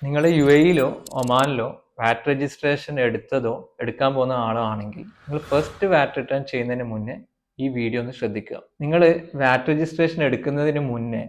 നിങ്ങൾ UAE-ലോ ഒമാനിലോ വാറ്റ് രജിസ്ട്രേഷൻ എടുത്തതോ എടുക്കാൻ പോകുന്ന ആളോ ആണെങ്കിൽ നിങ്ങൾ ഫസ്റ്റ് വാറ്റ് റിട്ടേൺ ചെയ്യുന്നതിന് മുന്നേ ഈ വീഡിയോ ഒന്ന് ശ്രദ്ധിക്കുക. നിങ്ങൾ വാറ്റ് രജിസ്ട്രേഷൻ എടുക്കുന്നതിന് മുന്നേ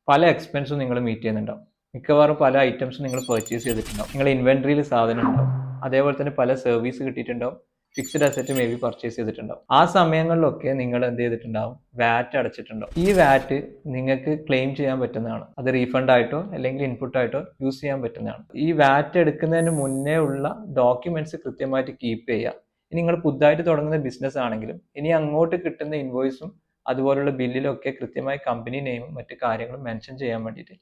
പല എക്സ്പെൻസും നിങ്ങൾ മീറ്റ് ചെയ്യുന്നുണ്ടാവും. മിക്കവാറും പല ഐറ്റംസും നിങ്ങൾ പർച്ചേസ് ചെയ്തിട്ടുണ്ടാവും. നിങ്ങളുടെ ഇൻവെന്ററിയിൽ സാധനം ഉണ്ടാവും. അതേപോലെ തന്നെ പല സർവീസ് കിട്ടിയിട്ടുണ്ടാവും. Fixed asset may be purchase ചെയ്തിട്ടുണ്ടാവും. ആ സമയങ്ങളിലൊക്കെ നിങ്ങൾ എന്ത് ചെയ്തിട്ടുണ്ടാവും? വാറ്റ് അടച്ചിട്ടുണ്ടാവും. ഈ വാറ്റ് നിങ്ങൾക്ക് ക്ലെയിം ചെയ്യാൻ പറ്റുന്നതാണ്. അത് റീഫണ്ട് ആയിട്ടോ അല്ലെങ്കിൽ ഇൻപുട്ട് ആയിട്ടോ യൂസ് ചെയ്യാൻ പറ്റുന്നതാണ്. ഈ വാറ്റ് എടുക്കുന്നതിന് മുന്നേ ഉള്ള ഡോക്യുമെന്റ്സ് കൃത്യമായിട്ട് കീപ്പ് ചെയ്യുക. ഇനി നിങ്ങൾ പുതുതായിട്ട് തുടങ്ങുന്ന ബിസിനസ് ആണെങ്കിലും ഇനി അങ്ങോട്ട് കിട്ടുന്ന ഇൻവോയ്സും അതുപോലുള്ള ബില്ലിലൊക്കെ കൃത്യമായി കമ്പനി നെയിമും മറ്റു കാര്യങ്ങളും മെൻഷൻ ചെയ്യാൻ വേണ്ടിയിട്ട്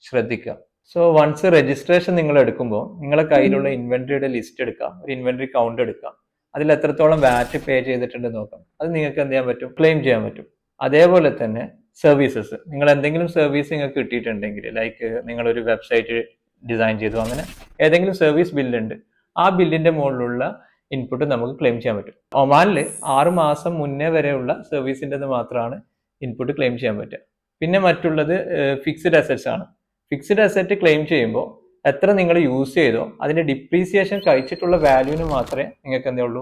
ശ്രദ്ധിക്കുക. സോ വൺസ് രജിസ്ട്രേഷൻ നിങ്ങൾ എടുക്കുമ്പോൾ നിങ്ങളുടെ കയ്യിലുള്ള ഇൻവെന്ററിയുടെ ലിസ്റ്റ് എടുക്കുക, ഒരു ഇൻവെന്ററി കൗണ്ട് എടുക്കുക, അതിൽ എത്രത്തോളം വാറ്റ് പേ ചെയ്തിട്ടുണ്ട് നോക്കാം. അത് നിങ്ങൾക്ക് എന്ത് ചെയ്യാൻ പറ്റും? ക്ലെയിം ചെയ്യാൻ പറ്റും. അതേപോലെ തന്നെ സർവീസസ്, നിങ്ങൾ എന്തെങ്കിലും സർവീസ് നിങ്ങൾക്ക് കിട്ടിയിട്ടുണ്ടെങ്കിൽ, ലൈക്ക് നിങ്ങളൊരു വെബ്സൈറ്റ് ഡിസൈൻ ചെയ്തു, അങ്ങനെ ഏതെങ്കിലും സർവീസ് ബില്ലുണ്ട്, ആ ബില്ലിന്റെ മുകളിലുള്ള ഇൻപുട്ട് നമുക്ക് ക്ലെയിം ചെയ്യാൻ പറ്റും. ഒമാനിൽ 6 മാസം മുന്നേ വരെയുള്ള സർവീസിൻ്റെത് മാത്രമാണ് ഇൻപുട്ട് ക്ലെയിം ചെയ്യാൻ പറ്റുക. പിന്നെ മറ്റുള്ളത് ഫിക്സ്ഡ് അസറ്റ്സ് ആണ്. ഫിക്സ്ഡ് അസറ്റ് ക്ലെയിം ചെയ്യുമ്പോൾ എത്ര നിങ്ങൾ യൂസ് ചെയ്തോ അതിന്റെ ഡിപ്രീസിയേഷൻ കഴിച്ചിട്ടുള്ള വാല്യൂവിന് മാത്രമേ നിങ്ങൾക്ക് എന്തേ ഉള്ളൂ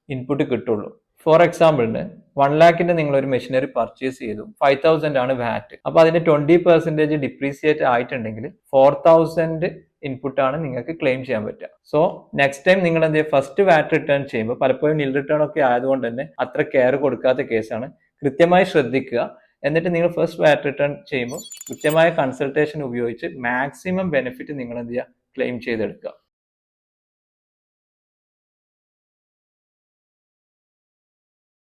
ഇൻപുട്ട് കിട്ടുള്ളൂ. ഫോർ എക്സാമ്പിളിന് 1 ലാഖിന്റെ നിങ്ങൾ ഒരു മെഷീനറി പർച്ചേസ് ചെയ്തു, 5,000 ആണ് വാറ്റ്. അപ്പൊ അതിന്റെ 20% ഡിപ്രീസിയേറ്റ് ആയിട്ടുണ്ടെങ്കിൽ 4,000 ഇൻപുട്ടാണ് നിങ്ങൾക്ക് ക്ലെയിം ചെയ്യാൻ പറ്റുക. സോ നെക്സ്റ്റ് ടൈം നിങ്ങൾ എന്ത് ചെയ്യുക? ഫസ്റ്റ് വാറ്റ് റിട്ടേൺ ചെയ്യുമ്പോൾ പലപ്പോഴും നിൽ റിട്ടേൺ ഒക്കെ ആയതുകൊണ്ട് തന്നെ അത്ര കെയർ കൊടുക്കാത്ത കേസാണ്. കൃത്യമായി ശ്രദ്ധിക്കുക. എന്നിട്ട് നിങ്ങൾ ഫസ്റ്റ് വാറ്റ് റിട്ടേൺ ചെയ്യുമ്പോൾ കൃത്യമായ കൺസൾട്ടേഷൻ ഉപയോഗിച്ച് മാക്സിമം ബെനിഫിറ്റ് നിങ്ങൾ എന്ത് ചെയ്യുക? ക്ലെയിം ചെയ്തെടുക്കുക.